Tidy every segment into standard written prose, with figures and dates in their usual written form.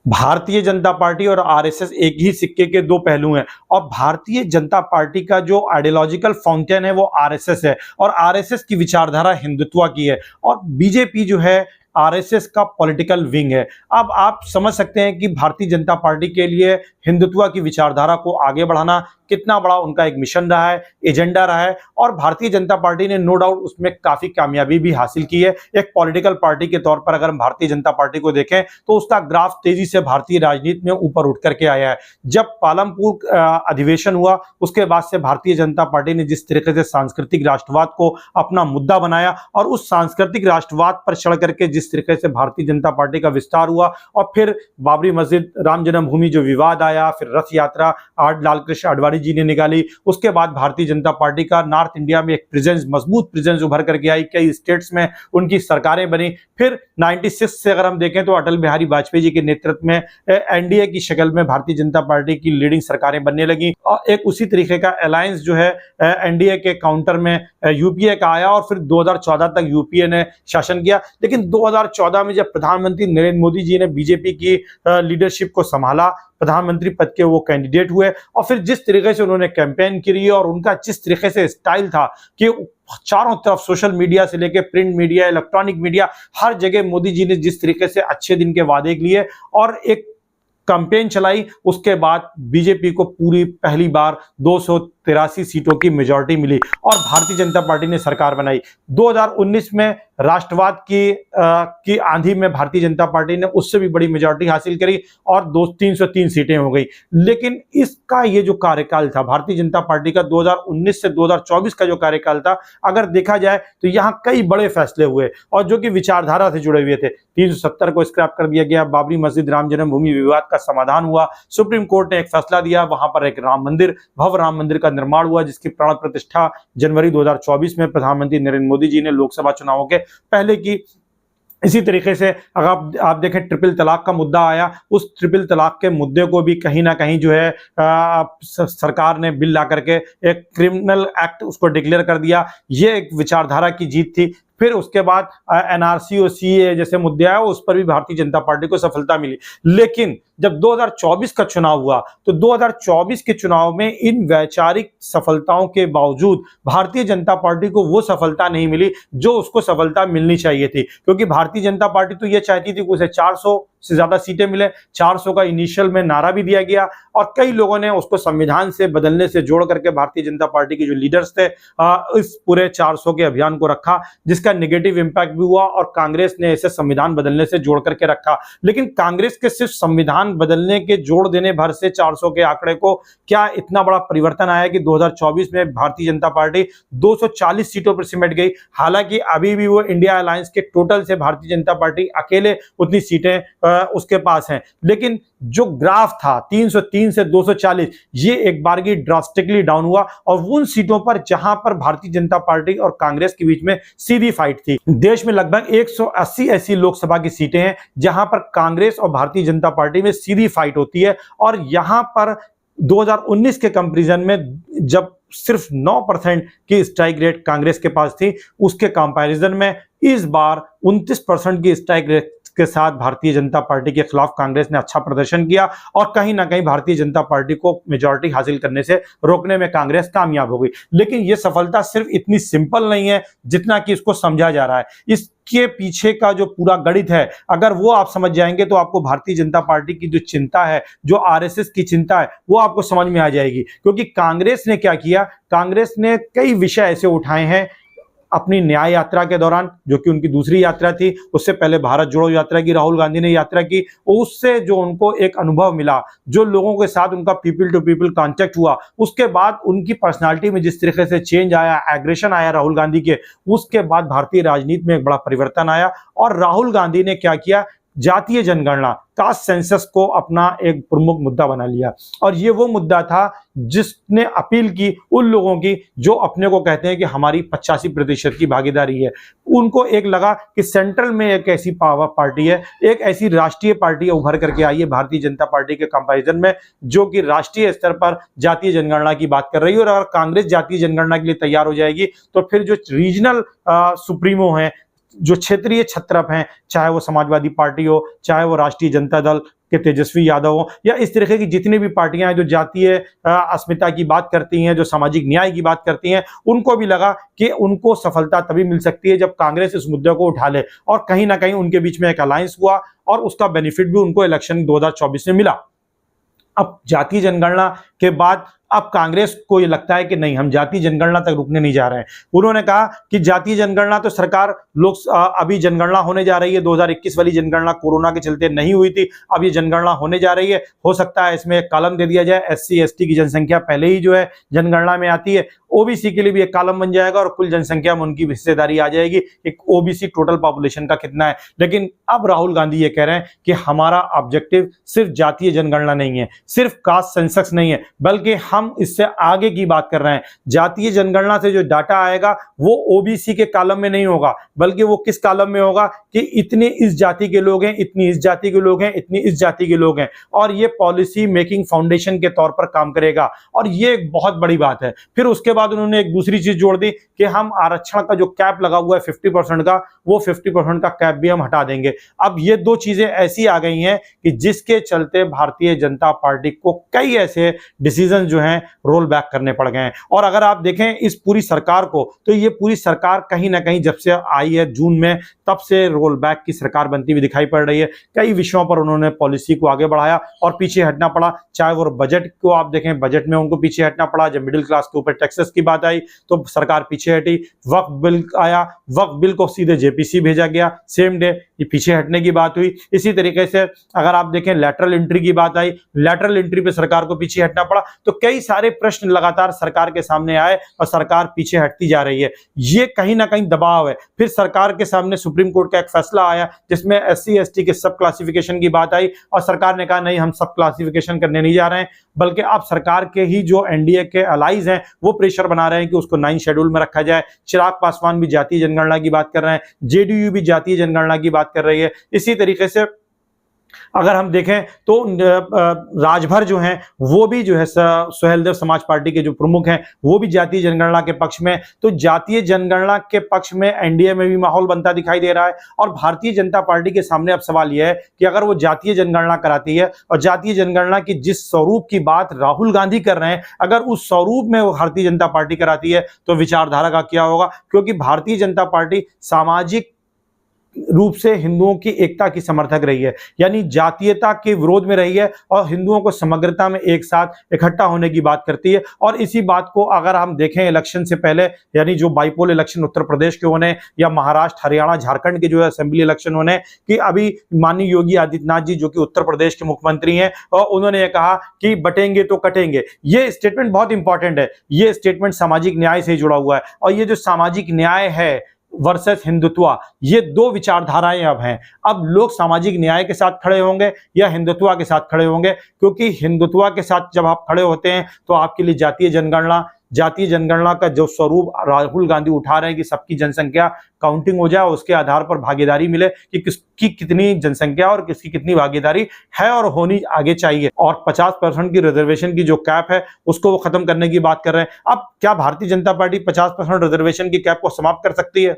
Bharatiya Janata party और RSS एक ही सिक्के के दो पहलू हैं और भारतीय जनता पार्टी का जो आइडियोलॉजिकल फाउंटेन है वो आरएसएस है और आरएसएस की विचारधारा हिंदुत्व की है और बीजेपी जो है आरएसएस का पॉलिटिकल विंग है। अब आप समझ सकते हैं कि भारतीय जनता पार्टी के लिए हिंदुत्व की विचारधारा को आगे बढ़ाना कितना बड़ा उनका एक मिशन रहा है, एजेंडा रहा है और भारतीय जनता पार्टी ने नो डाउट उसमें काफी कामयाबी भी हासिल की है। एक पॉलिटिकल पार्टी के तौर पर अगर हम भारतीय जनता पार्टी को देखें तो उसका ग्राफ तेजी से भारतीय राजनीति में ऊपर उठ करके आया है। जब पालमपुर अधिवेशन हुआ उसके बाद से भारतीय जनता पार्टी ने जिस तरीके से सांस्कृतिक राष्ट्रवाद को अपना मुद्दा बनाया और उस सांस्कृतिक राष्ट्रवाद पर चढ़ करके जिस तरीके से भारतीय जनता पार्टी का विस्तार हुआ और फिर बाबरी मस्जिद, राम जन्मभूमि जो विवाद आया, फिर रथ यात्रा लालकृष्ण आडवाणी जी ने निकाली, उसके बाद भारतीय जनता पार्टी का नॉर्थ इंडिया में एक प्रेजेंस, मजबूत प्रेजेंस उभर करके आई, कई स्टेट्स में उनकी सरकारें बनी। फिर 96 से अगर हम देखें तो अटल बिहारी वाजपेयी जी के नेतृत्व में एनडीए की शक्ल में भारतीय जनता पार्टी की लीडिंग सरकारें बनने लगी और एक उसी तरीके का अलायंस जो है एनडीए के काउंटर में यूपीए का आया और फिर 2014 तक यूपीए ने शासन किया। लेकिन 2014 में जब प्रधानमंत्री नरेंद्र मोदी जी ने बीजेपी की लीडरशिप को संभाला, प्रधानमंत्री पद के वो कैंडिडेट हुए और फिर जिस तरीके से उन्होंने कैंपेन की और उनका जिस तरीके से स्टाइल था कि चारों तरफ सोशल मीडिया से लेकर प्रिंट मीडिया, इलेक्ट्रॉनिक मीडिया, हर जगह मोदी जी ने जिस तरीके से अच्छे दिन के वादे लिए और एक कैंपेन चलाई, उसके बाद बीजेपी को पूरी पहली बार 283 सीटों की मेजॉरिटी मिली और भारतीय जनता पार्टी ने सरकार बनाई। 2019 में राष्ट्रवाद की आंधी में भारतीय जनता पार्टी ने उससे भी बड़ी मेजॉरिटी हासिल करी और 303 सीटें हो गई। लेकिन इसका ये जो कार्यकाल था भारतीय जनता पार्टी का 2019 से 2024 का जो कार्यकाल था, अगर देखा जाए तो यहाँ कई बड़े फैसले हुए और जो कि विचारधारा से जुड़े हुए थे। 370 को स्क्रैप कर दिया गया, बाबरी मस्जिद राम जन्मभूमि विवाद का समाधान हुआ, सुप्रीम कोर्ट ने एक फैसला दिया, वहां पर एक भव्य राम मंदिर का निर्माण हुआ जिसकी प्राण प्रतिष्ठा जनवरी 2024 में प्रधानमंत्री नरेंद्र मोदी जी ने लोकसभा चुनावों के पहले की। इसी तरीके से अगर आप देखें ट्रिपल तलाक का मुद्दा आया, उस ट्रिपल तलाक के मुद्दे को भी कहीं ना कहीं जो है सरकार ने बिल ला करके एक क्रिमिनल एक्ट उसको डिक्लेयर कर दिया। ये एक विचारधारा की जीत थी। फिर उसके बाद एनआरसी और सीए जैसे मुद्दे आए, उस पर भी भारतीय जनता पार्टी को सफलता मिली। लेकिन जब 2024 का चुनाव हुआ तो 2024 के चुनाव में इन वैचारिक सफलताओं के बावजूद भारतीय जनता पार्टी को वो सफलता नहीं मिली जो उसको सफलता मिलनी चाहिए थी, क्योंकि भारतीय जनता पार्टी तो ये चाहती थी कि उसे 400 से ज्यादा सीटें मिले। 400 का इनिशियल में नारा भी दिया गया और कई लोगों ने उसको संविधान से बदलने से जोड़ करके भारतीय जनता पार्टी के जो लीडर्स थे इस पूरे 400 के अभियान को रखा, जिसका नेगेटिव इंपैक्ट भी हुआ और कांग्रेस ने इसे संविधान बदलने से जोड़ करके रखा। लेकिन कांग्रेस के सिर्फ संविधान बदलने के जोड़ देने भर से 400 के आंकड़े को क्या इतना बड़ा परिवर्तन आया कि 2024 में भारतीय जनता पार्टी 240 सीटों पर सिमट गई। हालांकि अभी भी वो इंडिया अलायंस के टोटल से भारतीय जनता पार्टी अकेले उतनी सीटें उसके पास हैं। लेकिन जो ग्राफ था 303 से 240, ये एक बार की ड्रास्टिकली डाउन हुआ और उन सीटों पर जहां पर भारतीय जनता पार्टी और कांग्रेस के बीच में सीधी फाइट थी। देश में लगभग 180 ऐसी लोकसभा की सीटें हैं जहां पर कांग्रेस और भारतीय जनता पार्टी में सीधी फाइट होती है और यहां पर 2019 के कंपैरिजन में जब सिर्फ 9% की स्ट्राइक रेट कांग्रेस के पास थी, उसके कंपैरिजन में इस बार 29% की स्ट्राइक रेट के साथ भारतीय जनता पार्टी के खिलाफ कांग्रेस ने अच्छा प्रदर्शन किया और कहीं ना कहीं भारतीय जनता पार्टी को मेजॉरिटी हासिल करने से रोकने में कांग्रेस कामयाब हो गई। लेकिन यह सफलता सिर्फ इतनी सिंपल नहीं है जितना कि इसको समझा जा रहा है। इसके पीछे का जो पूरा गणित है, अगर वो आप समझ जाएंगे तो आपको भारतीय जनता पार्टी की जो चिंता है, जो आरएसएस की चिंता है, वो आपको समझ में आ जाएगी। क्योंकि कांग्रेस ने क्या किया, कांग्रेस ने कई विषय ऐसे उठाए हैं अपनी न्याय यात्रा के दौरान, जो कि उनकी दूसरी यात्रा थी। उससे पहले भारत जोड़ो यात्रा की राहुल गांधी ने यात्रा की, उससे जो उनको एक अनुभव मिला, जो लोगों के साथ उनका पीपल टू पीपल कांटेक्ट हुआ, उसके बाद उनकी पर्सनालिटी में जिस तरीके से चेंज आया, एग्रेशन आया राहुल गांधी के, उसके बाद भारतीय राजनीति में एक बड़ा परिवर्तन आया। और राहुल गांधी ने क्या किया, जातीय जनगणना, कास्ट सेंसस को अपना एक प्रमुख मुद्दा बना लिया और ये वो मुद्दा था जिसने अपील की उन लोगों की जो अपने को कहते हैं कि हमारी 85% की भागीदारी है। उनको एक लगा कि सेंट्रल में एक ऐसी पावर पार्टी है, एक ऐसी राष्ट्रीय पार्टी उभर करके आई है भारतीय जनता पार्टी के कंपैरिजन में, जो कि राष्ट्रीय स्तर पर जातीय जनगणना की बात कर रही है। और अगर कांग्रेस जातीय जनगणना के लिए तैयार हो जाएगी तो फिर जो रीजनल सुप्रीमो हैं, जो क्षेत्रीय छत्रप हैं, चाहे वो समाजवादी पार्टी हो, चाहे वो राष्ट्रीय जनता दल, कि तेजस्वी यादव हो या इस तरह की जितनी भी पार्टियां हैं जो जातीय अस्मिता की बात करती हैं, जो सामाजिक न्याय की बात करती हैं, उनको भी लगा कि उनको सफलता तभी मिल सकती है जब कांग्रेस इस मुद्दे को उठा ले, और कहीं ना कहीं उनके बीच में एक अलायंस हुआ और उसका बेनिफिट भी उनको इलेक्शन 2024 में मिला। अब जातीय जनगणना के बाद अब कांग्रेस को ये लगता है कि नहीं, हम जातीय जनगणना तक रुकने नहीं जा रहे हैं। उन्होंने कहा कि जातीय जनगणना तो सरकार अभी जनगणना होने जा रही है, 2021 वाली जनगणना कोरोना के चलते नहीं हुई थी, अब ये जनगणना होने जा रही है, हो सकता है इसमें एक कॉलम दे दिया जाए, SC ST की जनसंख्या पहले ही जो है जनगणना में आती है, OBC के लिए भी एक कॉलम बन जाएगा और कुल जनसंख्या में उनकी हिस्सेदारी आ जाएगी, एक OBC टोटल पॉपुलेशन का कितना है। लेकिन अब राहुल गांधी ये कह रहे हैं कि हमारा ऑब्जेक्टिव सिर्फ जातीय जनगणना नहीं है, सिर्फ कास्ट सेंसस नहीं है, बल्कि हम इससे आगे की बात कर रहे हैं। जातीय जनगणना से जो डाटा आएगा वो OBC के कॉलम में नहीं होगा, बल्कि वो किस कॉलम में होगा कि इतने इस जाति के लोग हैं, इतनी इस जाति के लोग हैं, इतनी इस जाति के लोग हैं, और ये पॉलिसी मेकिंग फाउंडेशन के तौर पर काम करेगा, और ये एक बहुत बड़ी बात है। फिर उसके बाद उन्होंने एक दूसरी चीज जोड़ दी कि हम आरक्षण का जो कैप लगा हुआ है 50% का, वो 50% का कैप भी हम हटा देंगे। अब ये दो चीजें ऐसी आ गई हैं कि जिसके चलते भारतीय जनता पार्टी को कई ऐसे डिसीजन जो हैं रोल बैक करने पड़ गए हैं। और अगर आप देखें इस पूरी सरकार को, तो ये पूरी सरकार कहीं ना कहीं जब से आई है जून में, तब से रोल बैक की सरकार बनती हुई दिखाई पड़ रही है। कई विषयों पर उन्होंने पॉलिसी को आगे बढ़ाया और पीछे हटना पड़ा, चाहे वो बजट को आप देखें, बजट में उनको पीछे हटना पड़ा। जब मिडिल क्लास के ऊपर टैक्सेस की बात आई तो सरकार पीछे हटी, वक्फ बिल आया, वक्फ बिल को सीधे JPC भेजा गया सेम डे, ये पीछे हटने की बात हुई। इसी तरीके से अगर आप देखें लैटरल एंट्री की बात आई, लैटरल एंट्री पे सरकार को पीछे हटना पड़ा। तो कई सारे प्रश्न लगातार सरकार के सामने आए और सरकार पीछे हटती जा रही है। ये कहीं ना कहीं दबाव है। फिर सरकार के सामने सुप्रीम कोर्ट का एक फैसला आया जिसमें SC ST के सब क्लासिफिकेशन की बात आई और सरकार ने कहा नहीं, हम सब क्लासिफिकेशन करने नहीं जा रहे हैं, बल्कि अब सरकार के ही जो NDA के अलाइज हैं वो प्रेशर बना रहे हैं कि उसको 9 शेड्यूल में रखा जाए। चिराग पासवान भी जातीय जनगणना की बात कर रहे हैं, JDU भी जातीय जनगणना की बात कर रही है। इसी तरीके से अगर हम देखें तो राजभर जो हैं वो भी जो है सुहेलदेव समाज पार्टी के जो प्रमुख हैं वो भी जातीय जनगणना के पक्ष में। तो जातीय जनगणना के पक्ष में NDA में भी माहौल बनता दिखाई दे रहा है। और भारतीय जनता पार्टी के सामने अब सवाल यह है कि अगर वो जातीय जनगणना कराती है और जातीय जनगणना की जिस स्वरूप की बात राहुल गांधी कर रहे हैं, अगर उस स्वरूप में वो भारतीय जनता पार्टी कराती है तो विचारधारा का क्या होगा। क्योंकि भारतीय जनता पार्टी सामाजिक रूप से हिंदुओं की एकता की समर्थक रही है, यानी जातीयता के विरोध में रही है और हिंदुओं को समग्रता में एक साथ इकट्ठा होने की बात करती है। और इसी बात को अगर हम देखें इलेक्शन से पहले, यानी जो बाइपोल इलेक्शन उत्तर प्रदेश के होने या महाराष्ट्र हरियाणा झारखंड के जो है असेंबली इलेक्शन होने, कि अभी माननीय योगी आदित्यनाथ जी जो कि उत्तर प्रदेश के मुख्यमंत्री हैं और उन्होंने ये कहा कि बटेंगे तो कटेंगे। ये स्टेटमेंट बहुत इंपॉर्टेंट है। ये स्टेटमेंट सामाजिक न्याय से जुड़ा हुआ है और ये जो सामाजिक न्याय है वर्सेस हिंदुत्व, ये दो विचारधाराएं अब हैं। अब लोग सामाजिक न्याय के साथ खड़े होंगे या हिंदुत्व के साथ खड़े होंगे, क्योंकि हिंदुत्व के साथ जब आप खड़े होते हैं तो आपके लिए जातीय जनगणना का जो स्वरूप राहुल गांधी उठा रहे हैं कि सबकी जनसंख्या काउंटिंग हो जाए, उसके आधार पर भागीदारी मिले कि किसकी कितनी जनसंख्या और किसकी कितनी भागीदारी है और होनी आगे चाहिए। और 50% की रिजर्वेशन की जो कैप है उसको वो खत्म करने की बात कर रहे हैं। अब क्या भारतीय जनता पार्टी 50% रिजर्वेशन की कैप को समाप्त कर सकती है?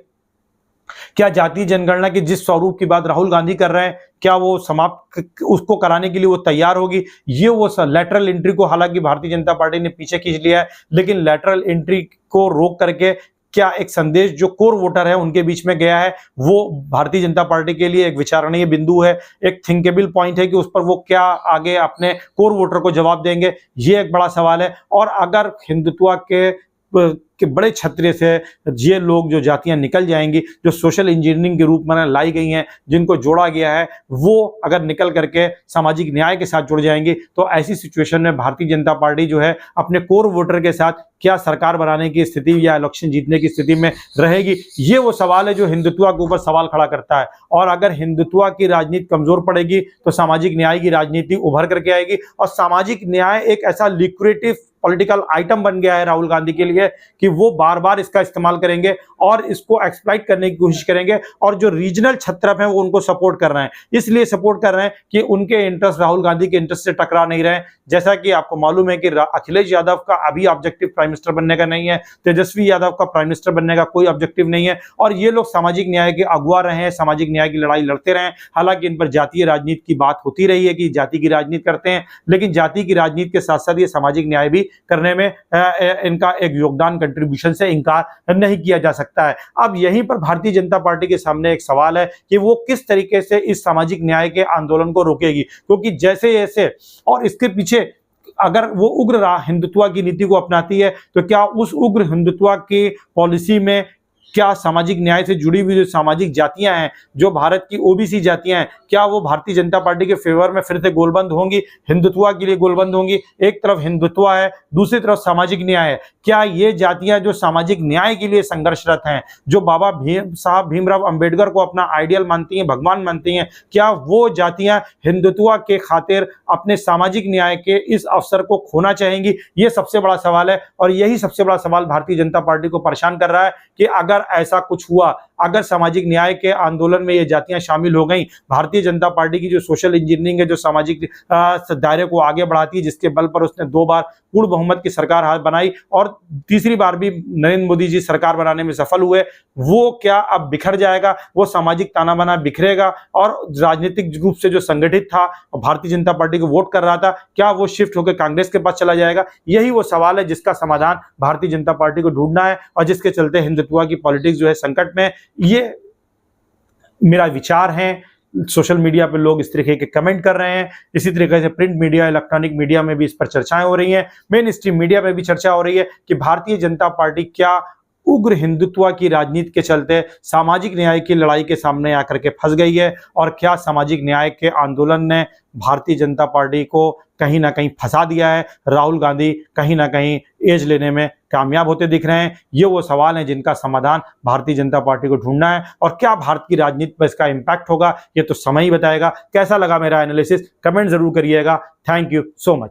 क्या जातीय जनगणना की जिस स्वरूप की बात राहुल गांधी कर रहे हैं, क्या वो समाप्त उसको कराने के लिए वो तैयार होगी? ये वो लैटरल एंट्री को हालांकि भारतीय जनता पार्टी ने पीछे खींच लिया है, लेकिन लैटरल एंट्री को रोक करके क्या एक संदेश जो कोर वोटर है उनके बीच में गया है, वो भारतीय जनता पार्टी के लिए एक विचारणीय बिंदु है, एक थिंकेबल पॉइंट है कि उस पर वो क्या आगे अपने कोर वोटर को जवाब देंगे, ये एक बड़ा सवाल है। और अगर हिंदुत्व के बड़े छतरे से ये लोग जो जातियां निकल जाएंगी, जो सोशल इंजीनियरिंग के रूप में लाई गई हैं, जिनको जोड़ा गया है, वो अगर निकल करके सामाजिक न्याय के साथ जुड़ जाएंगी, तो ऐसी सिचुएशन में भारतीय जनता पार्टी जो है अपने कोर वोटर के साथ क्या सरकार बनाने की स्थिति या इलेक्शन जीतने की स्थिति में रहेगी? ये वो सवाल है जो हिंदुत्व के ऊपर सवाल खड़ा करता है। और अगर हिंदुत्व की राजनीति कमजोर पड़ेगी तो सामाजिक न्याय की राजनीति उभर करके आएगी। और सामाजिक न्याय एक ऐसा लिक्विडेटिव पॉलिटिकल आइटम बन गया है राहुल गांधी के लिए कि वो बार बार इसका इस्तेमाल करेंगे और इसको एक्सप्लॉइट करने की कोशिश करेंगे, और जो रीजनल छत्रप हैं वो उनको सपोर्ट कर रहे हैं, इसलिए सपोर्ट कर रहे हैं कि उनके इंटरेस्ट राहुल गांधी के इंटरेस्ट से टकरा नहीं रहे। जैसा कि आपको मालूम है कि अखिलेश यादव का अभी ऑब्जेक्टिव प्राइम मिनिस्टर बनने का नहीं है, तेजस्वी यादव का प्राइम मिनिस्टर बनने का कोई ऑब्जेक्टिव नहीं है, और ये लोग सामाजिक न्याय के अगुआ रहे हैं, सामाजिक न्याय की लड़ाई लड़ते रहे। हालांकि इन पर जातीय राजनीति की बात होती रही है कि जाति की राजनीति करते हैं, लेकिन जाति की राजनीति के साथ साथ ये सामाजिक न्याय भी करने में इनका एक योगदान, कंट्रीब्यूशन से इनकार नहीं किया जा सकता है। अब यहीं पर भारतीय जनता पार्टी के सामने एक सवाल है कि वो किस तरीके से इस सामाजिक न्याय के आंदोलन को रोकेगी, क्योंकि जैसे जैसे और इसके पीछे अगर वो उग्र हिंदुत्व की नीति को अपनाती है तो क्या उस उग्र हिंदुत्व की पॉलिसी में क्या सामाजिक न्याय से जुड़ी हुई जो सामाजिक जातियां हैं, जो भारत की ओबीसी जातियां हैं, क्या वो भारतीय जनता पार्टी के फेवर में फिर से गोलबंद होंगी, हिंदुत्व के लिए गोलबंद होंगी? एक तरफ हिंदुत्व है, दूसरी तरफ सामाजिक न्याय है। क्या ये जातियां जो सामाजिक न्याय के लिए संघर्षरत हैं, जो बाबा भीमराव अंबेडकर को अपना आइडियल मानती हैं, भगवान मानती हैं, क्या वो जातियां हिंदुत्व के खातिर अपने सामाजिक न्याय के इस अवसर को खोना चाहेंगी? ये सबसे बड़ा सवाल है, और यही सबसे बड़ा सवाल भारतीय जनता पार्टी को परेशान कर रहा है कि अगर ऐसा कुछ हुआ, अगर सामाजिक न्याय के आंदोलन में ये जातियां शामिल हो गई, भारतीय जनता पार्टी की जो सोशल इंजीनियरिंग है, जो सामाजिक दायरे को आगे बढ़ाती है, जिसके बल पर उसने 2 बार पूर्ण बहुमत की सरकार बनाई और तीसरी बार भी नरेंद्र मोदी जी सरकार बनाने में सफल हुए, वो क्या अब बिखर जाएगा? वो सामाजिक ताना बाना बिखरेगा, और राजनीतिक रूप से जो संगठित था, भारतीय जनता पार्टी को वोट कर रहा था, क्या वो शिफ्ट होकर कांग्रेस के पास चला जाएगा? यही वो सवाल है जिसका समाधान भारतीय जनता पार्टी को ढूंढना है, और जिसके चलते हिंदुत्व की पॉलिटिक्स जो है संकट में। ये मेरा विचार है। सोशल मीडिया पे लोग इस तरीके के कमेंट कर रहे हैं, इसी तरीके से प्रिंट मीडिया, इलेक्ट्रॉनिक मीडिया में भी इस पर चर्चाएं हो रही हैं, मेन स्ट्रीम मीडिया में भी चर्चा हो रही है कि भारतीय जनता पार्टी क्या उग्र हिंदुत्व की राजनीति के चलते सामाजिक न्याय की लड़ाई के सामने आकर के फंस गई है, और क्या सामाजिक न्याय के आंदोलन ने भारतीय जनता पार्टी को कहीं ना कहीं फंसा दिया है? राहुल गांधी कहीं ना कहीं एज लेने में कामयाब होते दिख रहे हैं। ये वो सवाल हैं जिनका समाधान भारतीय जनता पार्टी को ढूंढना है, और क्या भारत की राजनीति पर इसका इंपैक्ट होगा ये तो समय ही बताएगा। कैसा लगा मेरा एनालिसिस, कमेंट जरूर करिएगा। Thank you so much.